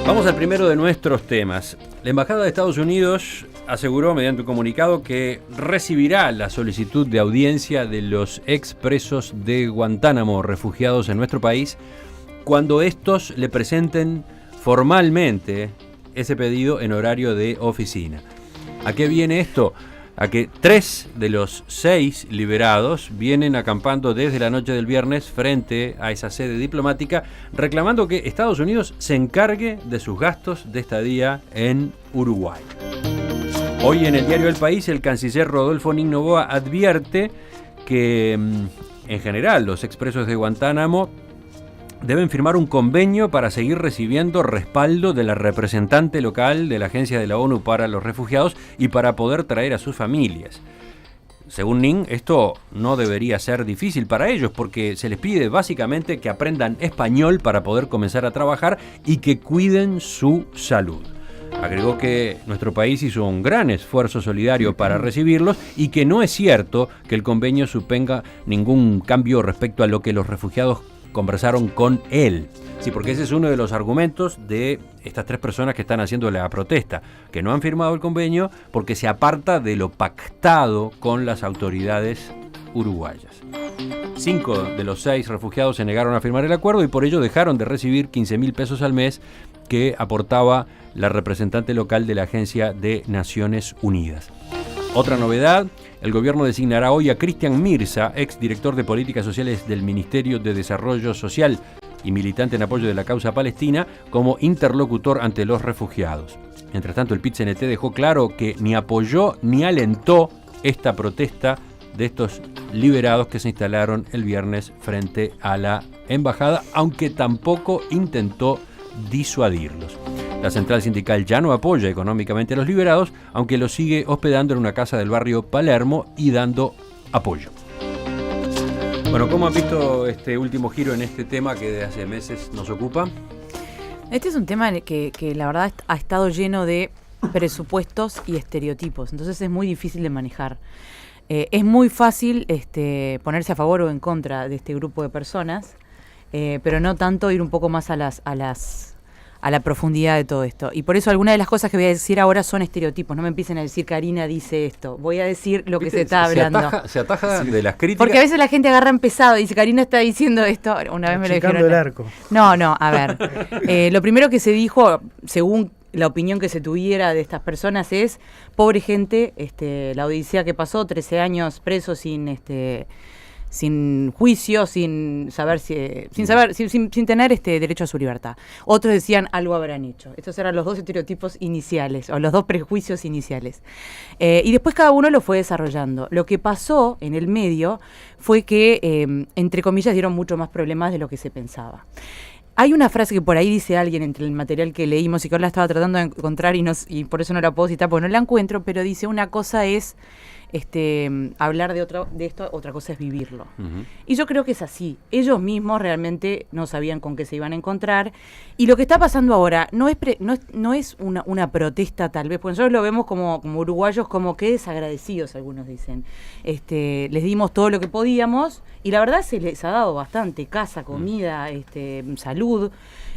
Vamos al primero de nuestros temas. La Embajada de Estados Unidos aseguró mediante un comunicado que recibirá la solicitud de audiencia de los expresos de Guantánamo refugiados en nuestro país cuando estos le presenten formalmente ese pedido en horario de oficina. ¿A qué viene esto? A que 3 de los 6 liberados vienen acampando desde la noche del viernes frente a esa sede diplomática, reclamando que Estados Unidos se encargue de sus gastos de estadía en Uruguay. Hoy en el diario El País, el canciller Rodolfo Nin Noboa advierte que, en general, los expresos de Guantánamo deben firmar un convenio para seguir recibiendo respaldo de la representante local de la Agencia de la ONU para los Refugiados y para poder traer a sus familias. Según Nin, esto no debería ser difícil para ellos porque se les pide básicamente que aprendan español para poder comenzar a trabajar y que cuiden su salud. Agregó que nuestro país hizo un gran esfuerzo solidario para recibirlos y que no es cierto que el convenio suponga ningún cambio respecto a lo que los refugiados conversaron con él. Sí, porque ese es uno de los argumentos de estas 3 personas que están haciendo la protesta, que no han firmado el convenio porque se aparta de lo pactado con las autoridades uruguayas. 5 de los 6 refugiados se negaron a firmar el acuerdo y por ello dejaron de recibir 15.000 pesos al mes que aportaba la representante local de la Agencia de Naciones Unidas. Otra novedad, el gobierno designará hoy a Cristian Mirza, exdirector de Políticas Sociales del Ministerio de Desarrollo Social y militante en apoyo de la causa palestina, como interlocutor ante los refugiados. Mientras tanto, el PIT-CNT dejó claro que ni apoyó ni alentó esta protesta de estos liberados que se instalaron el viernes frente a la embajada, aunque tampoco intentó disuadirlos. La central sindical ya no apoya económicamente a los liberados, aunque los sigue hospedando en una casa del barrio Palermo y dando apoyo. Bueno, ¿cómo han visto este último giro en este tema que desde hace meses nos ocupa? Este es un tema que la verdad ha estado lleno de presupuestos y estereotipos, entonces es muy difícil de manejar. Es muy fácil ponerse a favor o en contra de este grupo de personas, pero no tanto ir un poco más a la profundidad de todo esto. Y por eso algunas de las cosas que voy a decir ahora son estereotipos. No me empiecen a decir Karina dice esto. Voy a decir lo que se está hablando. Se ataja de las críticas. Porque a veces la gente agarra empezado y dice Karina está diciendo esto. Una vez me lo dijeron. El arco. No, a ver. Lo primero que se dijo, según la opinión que se tuviera de estas personas, es pobre gente, la odisea que pasó, 13 años preso sin juicio, sin tener derecho a su libertad. Otros decían algo habrán hecho. Estos eran los 2 estereotipos iniciales, o los 2 prejuicios iniciales. Y después cada uno lo fue desarrollando. Lo que pasó en el medio fue que, entre comillas, dieron mucho más problemas de lo que se pensaba. Hay una frase que por ahí dice alguien entre el material que leímos y que ahora la estaba tratando de encontrar y por eso no la puedo citar porque no la encuentro, pero dice una cosa es hablar de esto, otra cosa es vivirlo. Uh-huh. Y yo creo que es así. Ellos mismos realmente no sabían con qué se iban a encontrar. Y lo que está pasando ahora no es una protesta tal vez, porque nosotros lo vemos como uruguayos como que desagradecidos, algunos dicen. Les dimos todo lo que podíamos y la verdad se les ha dado bastante, casa, comida, salud,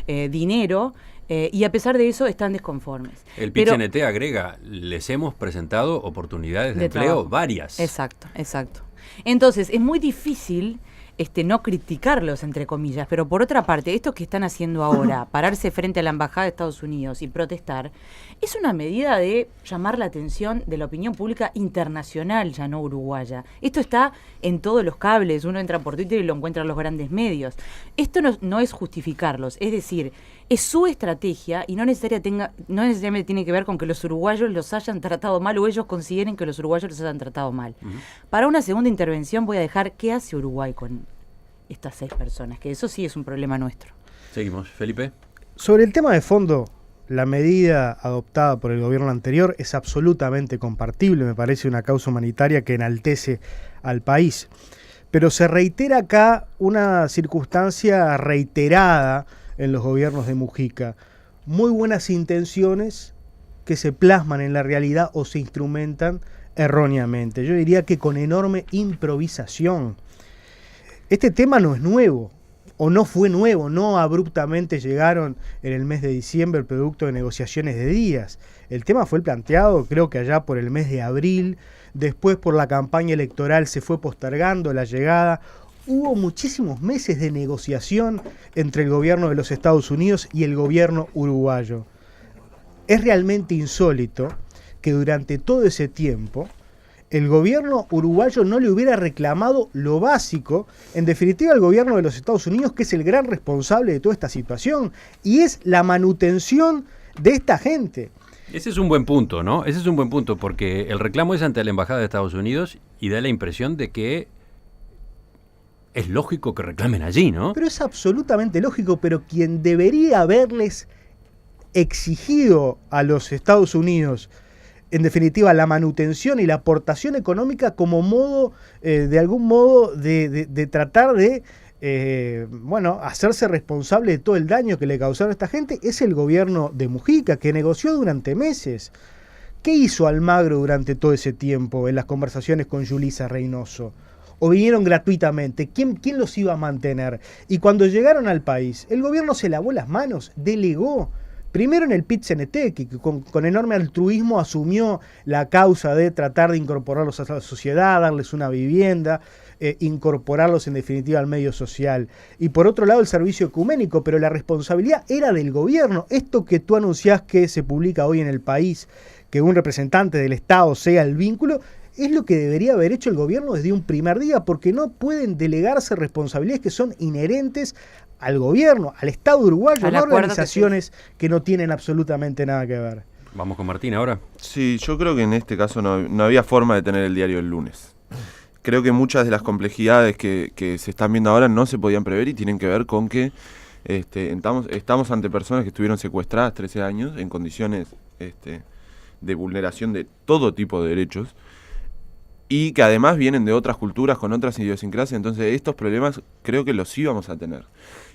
dinero. Y a pesar de eso están desconformes. El PIT-CNT agrega, les hemos presentado oportunidades de empleo trabajo. Varias. Exacto. Entonces, es muy difícil no criticarlos, entre comillas, pero por otra parte, esto que están haciendo ahora, pararse frente a la Embajada de Estados Unidos y protestar, es una medida de llamar la atención de la opinión pública internacional, ya no uruguaya. Esto está en todos los cables, uno entra por Twitter y lo encuentra en los grandes medios. Esto no es justificarlos, es decir, es su estrategia y no necesariamente tiene que ver con que los uruguayos los hayan tratado mal o ellos consideren que los uruguayos los hayan tratado mal. Uh-huh. Para una segunda intervención voy a dejar qué hace Uruguay con estas 6 personas, que eso sí es un problema nuestro. Seguimos, Felipe. Sobre el tema de fondo, la medida adoptada por el gobierno anterior es absolutamente compartible, me parece una causa humanitaria que enaltece al país. Pero se reitera acá una circunstancia reiterada en los gobiernos de Mujica. Muy buenas intenciones que se plasman en la realidad o se instrumentan erróneamente. Yo diría que con enorme improvisación. Este tema no es nuevo. o no fue nuevo, no abruptamente llegaron en el mes de diciembre producto de negociaciones de días. El tema fue planteado creo que allá por el mes de abril, después por la campaña electoral se fue postergando la llegada. Hubo muchísimos meses de negociación entre el gobierno de los Estados Unidos y el gobierno uruguayo. Es realmente insólito que durante todo ese tiempo el gobierno uruguayo no le hubiera reclamado lo básico, en definitiva el gobierno de los Estados Unidos, que es el gran responsable de toda esta situación, y es la manutención de esta gente. Ese es un buen punto, ¿no? Ese es un buen punto, porque el reclamo es ante la Embajada de Estados Unidos y da la impresión de que es lógico que reclamen allí, ¿no? Pero es absolutamente lógico, pero quien debería haberles exigido a los Estados Unidos en definitiva la manutención y la aportación económica como modo, de algún modo, de tratar de, hacerse responsable de todo el daño que le causaron a esta gente, es el gobierno de Mujica, que negoció durante meses. ¿Qué hizo Almagro durante todo ese tiempo en las conversaciones con Yulisa Reynoso? ¿O vinieron gratuitamente? ¿Quién los iba a mantener? Y cuando llegaron al país, el gobierno se lavó las manos, delegó. Primero en el PIT-CNT, que con enorme altruismo asumió la causa de tratar de incorporarlos a la sociedad, darles una vivienda, incorporarlos en definitiva al medio social. Y por otro lado el servicio ecuménico, pero la responsabilidad era del gobierno. Esto que tú anunciás que se publica hoy en El País, que un representante del Estado sea el vínculo, es lo que debería haber hecho el gobierno desde un primer día, porque no pueden delegarse responsabilidades que son inherentes al gobierno, al Estado uruguayo, no organizaciones que no tienen absolutamente nada que ver. Vamos con Martín ahora. Sí, yo creo que en este caso no había forma de tener el diario el lunes. Creo que muchas de las complejidades que se están viendo ahora no se podían prever y tienen que ver con que estamos ante personas que estuvieron secuestradas 13 años en condiciones de vulneración de todo tipo de derechos, y que además vienen de otras culturas, con otras idiosincrasias. Entonces estos problemas creo que los íbamos a tener.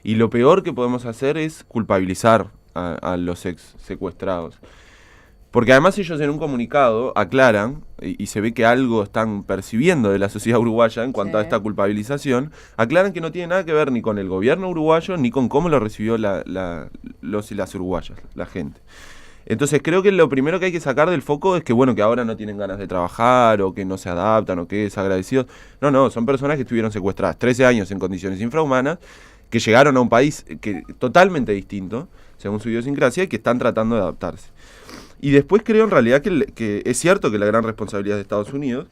Y lo peor que podemos hacer es culpabilizar a los ex secuestrados. Porque además ellos en un comunicado aclaran, y se ve que algo están percibiendo de la sociedad uruguaya en cuanto a esta culpabilización, aclaran que no tiene nada que ver ni con el gobierno uruguayo, ni con cómo lo recibió los y las uruguayas, la gente. Entonces creo que lo primero que hay que sacar del foco es que que ahora no tienen ganas de trabajar, o que no se adaptan, o que desagradecidos. No, son personas que estuvieron secuestradas 13 años en condiciones infrahumanas, que llegaron a un país totalmente distinto, según su idiosincrasia, y que están tratando de adaptarse. Y después creo en realidad que es cierto que la gran responsabilidad de Estados Unidos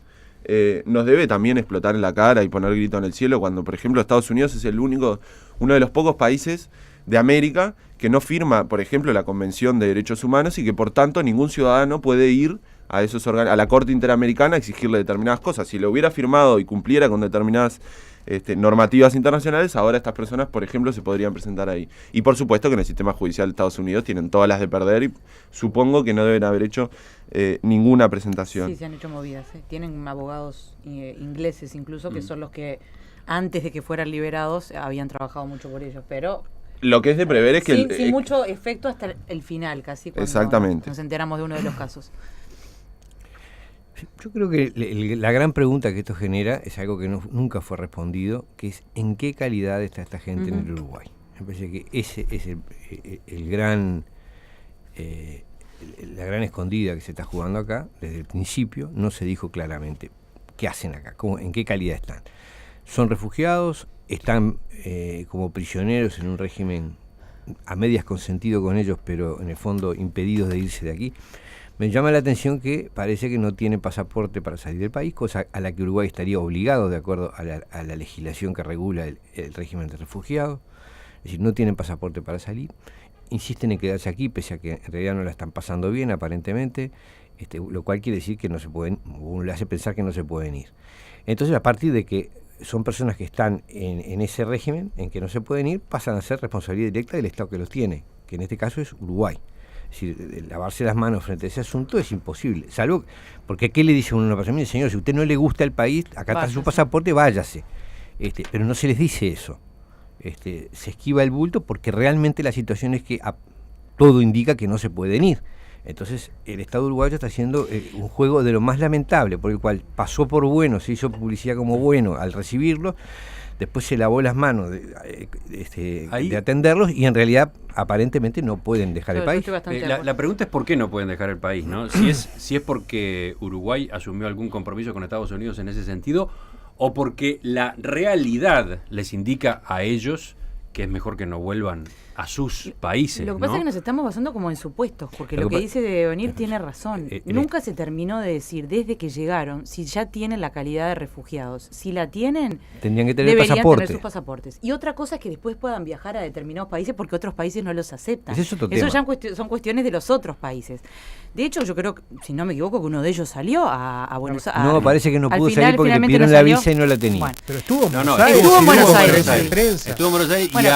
nos debe también explotar en la cara y poner grito en el cielo cuando, por ejemplo, Estados Unidos es uno de los pocos países de América que no firma, por ejemplo, la Convención de Derechos Humanos, y que por tanto ningún ciudadano puede ir a a la Corte Interamericana a exigirle determinadas cosas. Si lo hubiera firmado y cumpliera con determinadas normativas internacionales, ahora estas personas, por ejemplo, se podrían presentar ahí. Y por supuesto que en el sistema judicial de Estados Unidos tienen todas las de perder, y supongo que no deben haber hecho ninguna presentación. Sí, se han hecho movidas. Tienen abogados ingleses incluso, que son los que antes de que fueran liberados habían trabajado mucho por ellos, pero lo que es de prever es que sin mucho efecto hasta el final, casi, cuando exactamente nos enteramos de uno de los casos. Yo creo que la gran pregunta que esto genera es algo que nunca fue respondido, que es ¿en qué calidad está esta gente en el Uruguay? Me parece que ese es la gran escondida que se está jugando acá. Desde el principio no se dijo claramente qué hacen acá, en qué calidad están. Son refugiados, están como prisioneros en un régimen a medias consentido con ellos, pero en el fondo impedidos de irse de aquí. Me llama la atención que parece que no tienen pasaporte para salir del país, cosa a la que Uruguay estaría obligado de acuerdo a la legislación que regula el régimen de refugiados. Es decir, no tienen pasaporte para salir, insisten en quedarse aquí, pese a que en realidad no la están pasando bien aparentemente, lo cual quiere decir que no se pueden, uno le hace pensar que no se pueden ir. Entonces, a partir de que son personas que están en ese régimen, en que no se pueden ir, pasan a ser responsabilidad directa del Estado que los tiene, que en este caso es Uruguay. Es decir, lavarse las manos frente a ese asunto es imposible, salvo porque ¿qué le dice a una persona? Mire, señor, si a usted no le gusta el país, acá está su pasaporte, váyase. Pero no se les dice eso. Se esquiva el bulto porque realmente la situación es que todo indica que no se pueden ir. Entonces el Estado uruguayo está haciendo un juego de lo más lamentable, por el cual pasó por bueno, se hizo publicidad como bueno al recibirlo, después se lavó las manos de atenderlos y en realidad aparentemente no pueden dejar el país. La pregunta es por qué no pueden dejar el país, ¿no? Si es porque Uruguay asumió algún compromiso con Estados Unidos en ese sentido, o porque la realidad les indica a ellos que es mejor que no vuelvan a sus países. Lo que pasa es que nos estamos basando como en supuestos, porque lo que dice de venir tiene razón. Nunca se terminó de decir desde que llegaron si ya tienen la calidad de refugiados. Si la tienen, tendrían que tener deberían pasaporte. tener sus pasaportes. Y otra cosa es que después puedan viajar a determinados países porque otros países no los aceptan. Eso ya son cuestiones de los otros países. De hecho, yo creo, si no me equivoco, que uno de ellos salió a Buenos Aires. No, parece que no pudo salir porque le pidieron la visa y no la tenía. Bueno. Pero estuvo en Buenos Aires. Estuvo en Buenos Aires. Estuvo en Buenos Aires, y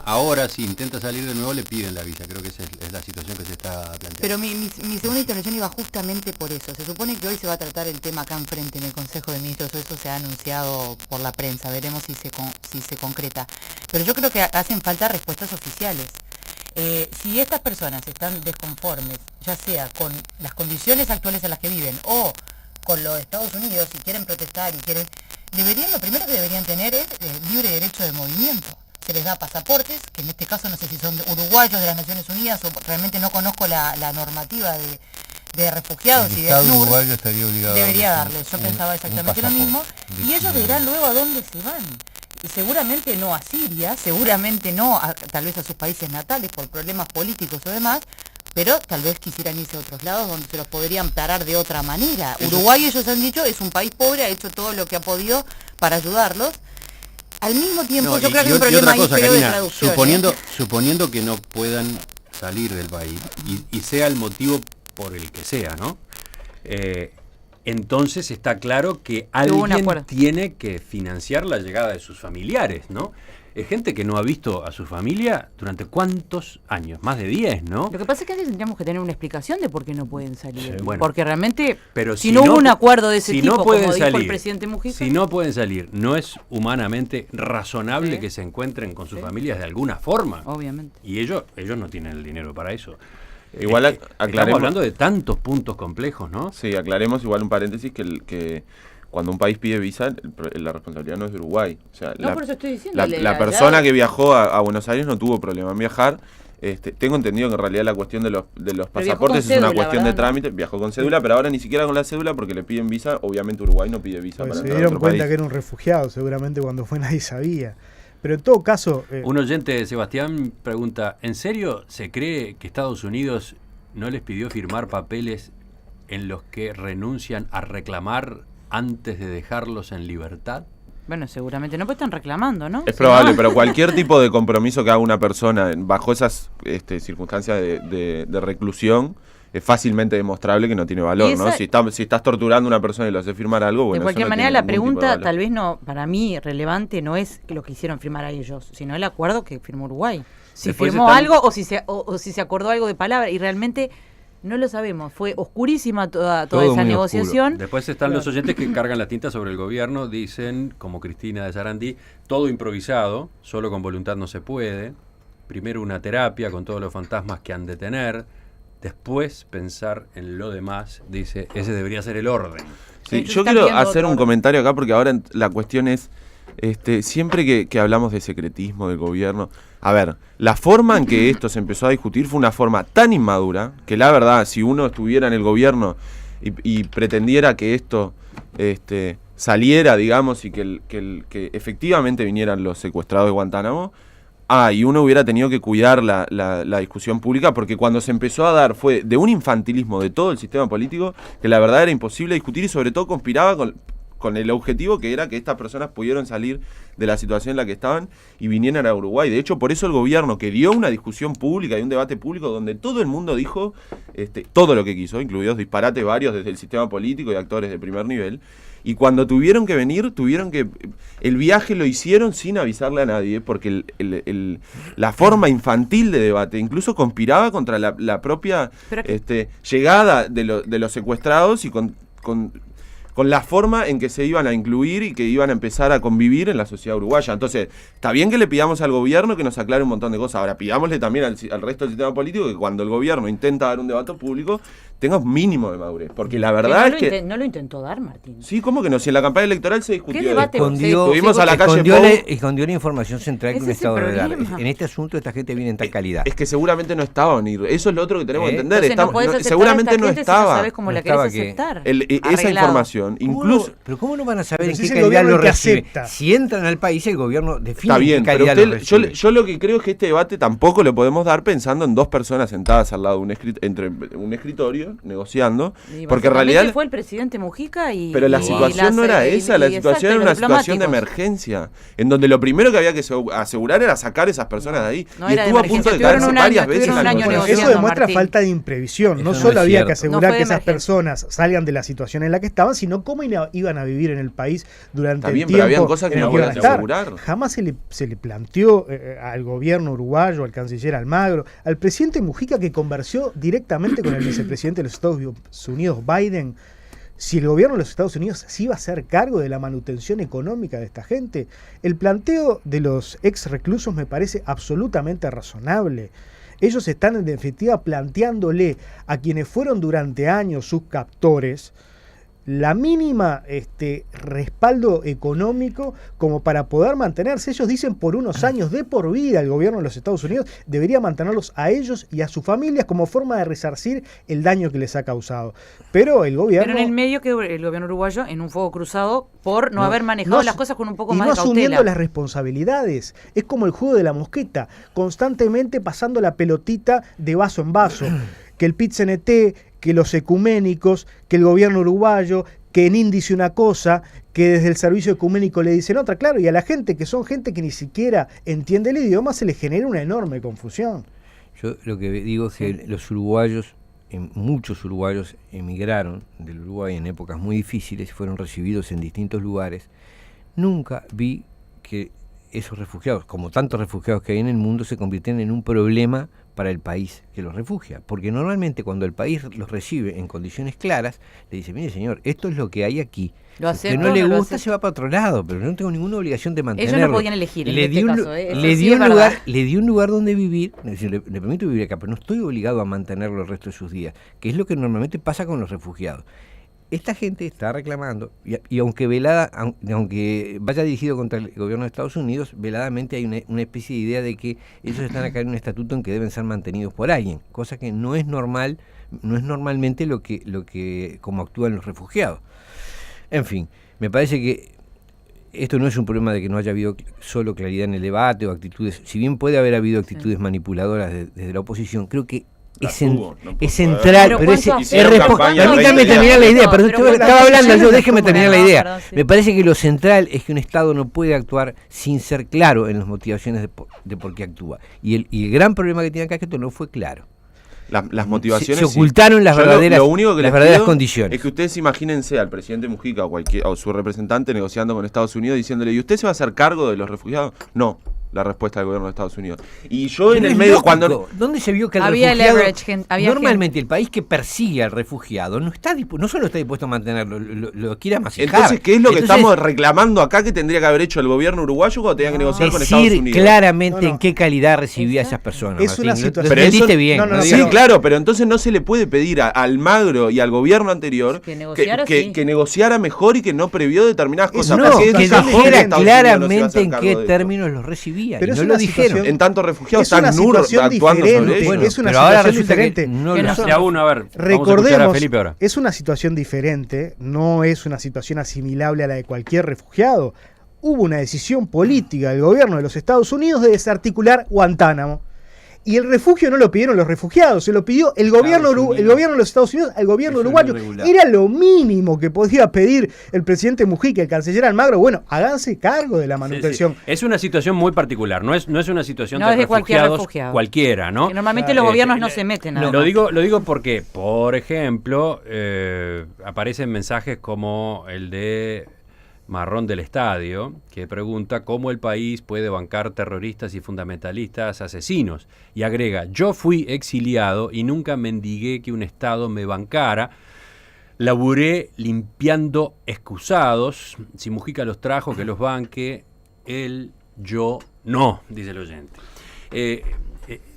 ahora si intenta salir de nuevo le piden la visa. Creo que esa es la situación que se está planteando. Pero mi segunda intervención iba justamente por eso. Se supone que hoy se va a tratar el tema acá enfrente en el Consejo de Ministros. Eso se ha anunciado por la prensa. Veremos si se concreta. Pero yo creo que hacen falta respuestas oficiales. Si estas personas están desconformes, ya sea con las condiciones actuales en las que viven o con los Estados Unidos, y quieren protestar lo primero que deberían tener es libre derecho de movimiento. Se les da pasaportes, que en este caso no sé si son uruguayos de las Naciones Unidas, o realmente no conozco la normativa de refugiados y de ACNUR. Uruguayo estaría obligado debería darles. Yo pensaba exactamente lo mismo. Y ellos verán luego a dónde se van. Y seguramente no a Siria, seguramente no tal vez a sus países natales por problemas políticos o demás, pero tal vez quisieran irse a otros lados donde se los podrían parar de otra manera. Uruguay, ellos han dicho, es un país pobre, ha hecho todo lo que ha podido para ayudarlos. Al mismo tiempo, yo creo que hay un problema ahí feo de traducción. Suponiendo que no puedan salir del país y sea el motivo por el que sea, ¿no? Entonces está claro que alguien tiene que financiar la llegada de sus familiares, ¿no? Es gente que no ha visto a su familia durante ¿cuántos años? Más de 10, ¿no? Lo que pasa es que antes tendríamos que tener una explicación de por qué no pueden salir. Sí, bueno, porque realmente, pero si no hubo un acuerdo de ese tipo, como dijo el presidente Mujica. Si no pueden salir, ¿no es humanamente razonable que se encuentren con sus familias de alguna forma? Obviamente. Y ellos no tienen el dinero para eso. Igual aclaremos. Estamos hablando de tantos puntos complejos, ¿no? Sí, aclaremos igual un paréntesis que cuando un país pide visa, la responsabilidad no es de Uruguay. O sea, por eso estoy diciendo. La persona que viajó a Buenos Aires no tuvo problema en viajar. Tengo entendido que en realidad la cuestión de los pasaportes es una cuestión de trámite. Viajó con cédula, pero ahora ni siquiera con la cédula porque le piden visa. Obviamente Uruguay no pide visa. Pues para se entrar dieron a otro cuenta país. que era un refugiado, seguramente cuando fue nadie sabía. Pero en todo caso... Un oyente de Sebastián pregunta, ¿en serio se cree que Estados Unidos no les pidió firmar papeles en los que renuncian a reclamar antes de dejarlos en libertad? Bueno, seguramente no, pues están reclamando, ¿no? Es probable, pero cualquier tipo de compromiso que haga una persona bajo esas circunstancias de reclusión es fácilmente demostrable que no tiene valor, ¿no? Si estás torturando a una persona y lo haces firmar algo, bueno, de cualquier eso no manera, tiene la ningún tipo de pregunta valor. tal vez no, para mí relevante no es lo que hicieron firmar a ellos, sino el acuerdo que firmó Uruguay. Si Después firmó algo o si se acordó algo de palabra, y realmente no lo sabemos. Fue oscurísima toda esa negociación. Después están los oyentes que cargan la tinta sobre el gobierno, dicen, como Cristina de Sarandí, todo improvisado, solo con voluntad no se puede. Primero una terapia con todos los fantasmas que han de tener. Después pensar en lo demás, dice, ese debería ser el orden. Sí, yo quiero hacer un comentario acá porque ahora la cuestión es, siempre que hablamos de secretismo del gobierno, a ver, la forma en que esto se empezó a discutir fue una forma tan inmadura que la verdad, si uno estuviera en el gobierno y pretendiera que esto saliera, digamos, y que efectivamente vinieran los secuestrados de Guantánamo, y uno hubiera tenido que cuidar la discusión pública, porque cuando se empezó a dar fue de un infantilismo de todo el sistema político que la verdad era imposible discutir y sobre todo conspiraba con el objetivo que era que estas personas pudieran salir de la situación en la que estaban y vinieran a Uruguay. De hecho, por eso el gobierno que dio una discusión pública y un debate público donde todo el mundo dijo todo lo que quiso, incluidos disparates varios desde el sistema político y actores de primer nivel, y cuando tuvieron que venir, el viaje lo hicieron sin avisarle a nadie, porque la forma infantil de debate incluso conspiraba contra la propia llegada de los secuestrados y con la forma en que se iban a incluir y que iban a empezar a convivir en la sociedad uruguaya. Entonces, está bien que le pidamos al gobierno que nos aclare un montón de cosas. Ahora, pidámosle también al resto del sistema político que cuando el gobierno intenta dar un debate público, tenga un mínimo de madurez. Porque la Que verdad no es que... no lo intentó dar, Martín. Sí, ¿cómo que no? Si en la campaña electoral se discutió ¿Qué de debate? esto. Escondió, a la calle escondió la información central que Ese un es el Estado debe dar. problema. En este asunto esta gente viene en tal calidad. Es que seguramente no estaban. Eso es lo otro que tenemos que entender. Entonces no podés aceptar Seguramente a esta no gente estaba. si no sabes cómo No la querés estaba que- aceptar. Esa Arreglado. información, incluso... Pero ¿cómo no van a saber Pero en si qué es el calidad gobierno lo el que recibe? acepta. Si entran al país, el gobierno define Está bien, en qué pero calidad lo usted, recibe. yo lo que creo es que este debate tampoco lo podemos dar pensando en dos personas sentadas al lado de entre un escritorio, negociando, Y porque en básicamente realidad... fue el presidente Mujica y... Pero la y situación no era esa, la situación era una situación de emergencia, en donde lo primero que había que asegurar era sacar a esas personas de ahí. No Y era de estuvo a emergencia, punto de tuvieron caerse un año, varias veces. tuvieron un la año Bueno, negociación. eso demuestra Martín. falta de imprevisión. Eso No no solo es había cierto. que asegurar No fue que esas emergencia. personas salgan de la situación en la que estaban, sino cómo iban a vivir en el país durante Está bien, el pero tiempo habían cosas que en el no iban a podían estar. asegurar. Jamás se le planteó al gobierno uruguayo, al canciller Almagro, al presidente Mujica, que conversó directamente con el vicepresidente de los Estados Unidos, Biden, si el gobierno de los Estados Unidos se iba a hacer cargo de la manutención económica de esta gente. El planteo de los ex reclusos me parece absolutamente razonable. Ellos están en definitiva planteándole a quienes fueron durante años sus captores la mínima respaldo económico como para poder mantenerse. Ellos dicen por unos años de por vida el gobierno de los Estados Unidos debería mantenerlos a ellos y a sus familias como forma de resarcir el daño que les ha causado. Pero el gobierno... Pero en el medio que el gobierno uruguayo en un fuego cruzado por no haber manejado no las cosas con un poco y más no de cautela. asumiendo las responsabilidades. Es como el juego de la mosqueta, constantemente pasando la pelotita de vaso en vaso. Que el PIT-CNT, que los ecuménicos, que el gobierno uruguayo, que en índice una cosa, que desde el servicio ecuménico le dicen otra, claro, y a la gente, que son gente que ni siquiera entiende el idioma, se le genera una enorme confusión. Yo lo que digo es que los uruguayos, muchos uruguayos emigraron del Uruguay en épocas muy difíciles, fueron recibidos en distintos lugares. Nunca vi que esos refugiados, como tantos refugiados que hay en el mundo, se convirtieran en un problema para el país que los refugia, porque normalmente cuando el país los recibe en condiciones claras, le dice, mire señor, esto es lo que hay aquí, Lo si acepto, no le no lo gusta acepto. se va para otro lado, pero yo no tengo ninguna obligación de mantenerlo. Ellos no podían elegir en le este di un, caso, eso le sí di es un verdad. lugar, le di un lugar donde vivir, es decir, le permito vivir acá, pero no estoy obligado a mantenerlo el resto de sus días, que es lo que normalmente pasa con los refugiados. Esta gente está reclamando, y aunque aunque vaya dirigido contra el gobierno de Estados Unidos, veladamente hay una especie de idea de que ellos están acá en un estatuto en que deben ser mantenidos por alguien, cosa que no es normal, no es normalmente lo que como actúan los refugiados. En fin, me parece que esto no es un problema de que no haya habido solo claridad en el debate o actitudes, si bien puede haber habido actitudes manipuladoras desde la oposición, creo que es central, pero permítame terminar la idea, pero estaba hablando yo, déjeme terminar la idea. Me parece que lo central es que un Estado no puede actuar sin ser claro en las motivaciones de por qué actúa. Y el gran problema que tiene acá es que esto no fue claro. Las motivaciones se ocultaron las verdaderas, lo único que las les verdaderas pido condiciones. es que ustedes imagínense al presidente Mujica o su representante negociando con Estados Unidos diciéndole, ¿y usted se va a hacer cargo de los refugiados? No. La respuesta del gobierno de Estados Unidos. Y yo Pero en el es medio, lógico. cuando... ¿Dónde se vio que el Había refugiado... leverage, había normalmente el país que persigue al refugiado no solo está dispuesto a mantenerlo, lo quiere amasijar. Entonces, ¿qué es lo que Entonces, estamos reclamando acá que tendría que haber hecho el gobierno uruguayo cuando tenía que negociar con Estados decir Unidos? claramente No. en qué calidad recibía a esas personas. Es una Martín. situación- Lo Pero eso- entendiste bien. no, Sí, pero- claro, pero entonces no se le puede pedir a Almagro y al gobierno anterior Que negociara, sí. que negociara mejor y que no previó determinadas cosas. No, porque que eso es mejor dijera Estados Unidos no se iba a hacer claramente en cargo qué de esto. términos los recibía. Pero Y es no una lo dijeron. situación- En tanto refugiados Es una están NUR situación actuando diferente. sobre ellos. Bueno, Es una pero ahora situación resulta que diferente. no Que lo no son. Ya uno, a ver, vamos a escuchar a Recordemos, Felipe ahora. es una situación diferente, no es una situación asimilable a la de cualquier refugiado. Hubo una decisión política del gobierno de los Estados Unidos de desarticular Guantánamo. Y el refugio no lo pidieron los refugiados, se lo pidió el gobierno de los Estados Unidos al gobierno Eso es uruguayo. irregular. Era lo mínimo que podía pedir el presidente Mujica, el canciller Almagro. Bueno, háganse cargo de la manutención. Sí, sí. Es una situación muy particular, no es una situación No de es de cualquier refugiados refugiado. cualquiera, ¿no? Que normalmente los gobiernos no se meten a Lo digo porque, por ejemplo, aparecen mensajes como el de Marrón del Estadio, que pregunta cómo el país puede bancar terroristas y fundamentalistas asesinos. Y agrega, yo fui exiliado y nunca mendigué que un Estado me bancara. Laburé limpiando excusados. Si Mujica los trajo, que los banque. Él, yo, no, dice el oyente.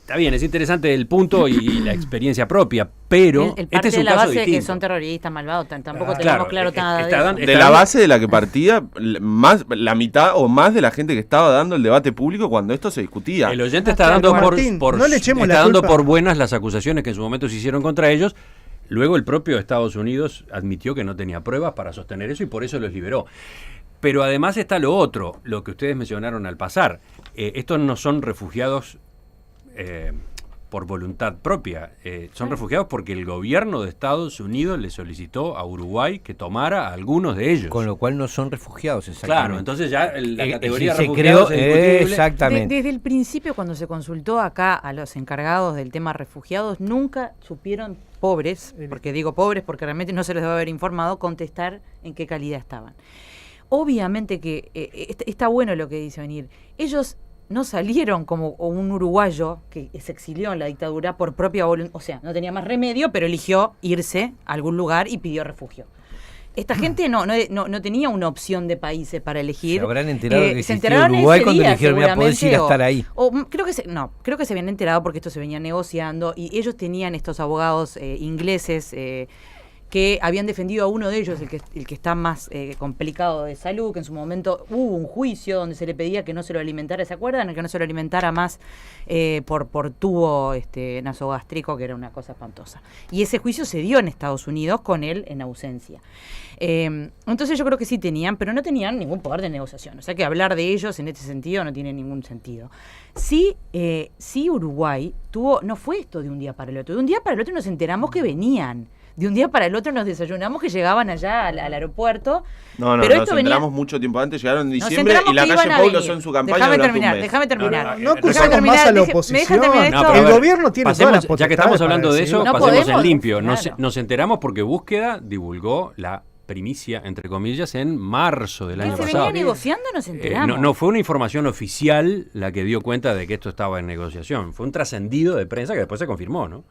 Está bien, es interesante el punto y la experiencia propia, pero el parte este es de un la caso base de que distinto. son terroristas malvados, tampoco Claro, tenemos claro nada de está eso. dan- De la base de la que partía más la mitad o más de la gente que estaba dando el debate público cuando esto se discutía. El oyente No, está claro, dando Martín, no le echemos está la dando culpa. por buenas las acusaciones que en su momento se hicieron contra ellos. Luego el propio Estados Unidos admitió que no tenía pruebas para sostener eso y por eso los liberó. Pero además está lo otro, lo que ustedes mencionaron al pasar. Estos no son refugiados por voluntad propia, son refugiados porque el gobierno de Estados Unidos le solicitó a Uruguay que tomara a algunos de ellos. Con lo cual no son refugiados, exactamente. Claro, entonces ya la categoría se refugiados creó, es indiscutible. exactamente. Desde el principio, cuando se consultó acá a los encargados del tema refugiados, nunca supieron, pobres, porque digo pobres porque realmente no se les debe haber informado, contestar en qué calidad estaban. Obviamente que está bueno lo que dice venir. Ellos no salieron como un uruguayo que se exilió en la dictadura por propia voluntad, o sea, no tenía más remedio, pero eligió irse a algún lugar y pidió refugio. Esta gente no tenía una opción de países para elegir. Se habrán enterado que se existía enteraron Uruguay ese cuando día, dijeron, mira, podés ir a seguramente, estar ahí. Creo que se habían enterado porque esto se venía negociando y ellos tenían estos abogados ingleses que habían defendido a uno de ellos, el que está más complicado de salud, que en su momento hubo un juicio donde se le pedía que no se lo alimentara, ¿se acuerdan? Que no se lo alimentara más por tubo nasogástrico, que era una cosa espantosa. Y ese juicio se dio en Estados Unidos con él en ausencia. Entonces yo creo que sí tenían, pero no tenían ningún poder de negociación. O sea que hablar de ellos en este sentido no tiene ningún sentido. Sí, Uruguay no fue esto de un día para el otro. De un día para el otro nos enteramos que venían. De un día para el otro nos desayunamos que llegaban allá al aeropuerto. No, pero nos esto enteramos mucho tiempo antes, llegaron en Nos diciembre enteramos y la que calle iban a Paulo venir. son su campaña Déjame durante terminar, un mes. déjame terminar. No acusemos Déjame más a la terminar, oposición. déjame terminar No, esto. pero a El ver, gobierno tiene todas las ya que estamos potestades hablando para de eso, decirlo. No pasemos podemos, en limpio. claro. Nos enteramos porque Búsqueda divulgó la primicia, entre comillas, en marzo del año Se pasado. venía negociando, nos enteramos. No fue una información oficial la que dio cuenta de que esto estaba en negociación. Fue un trascendido de prensa que después se confirmó, ¿no?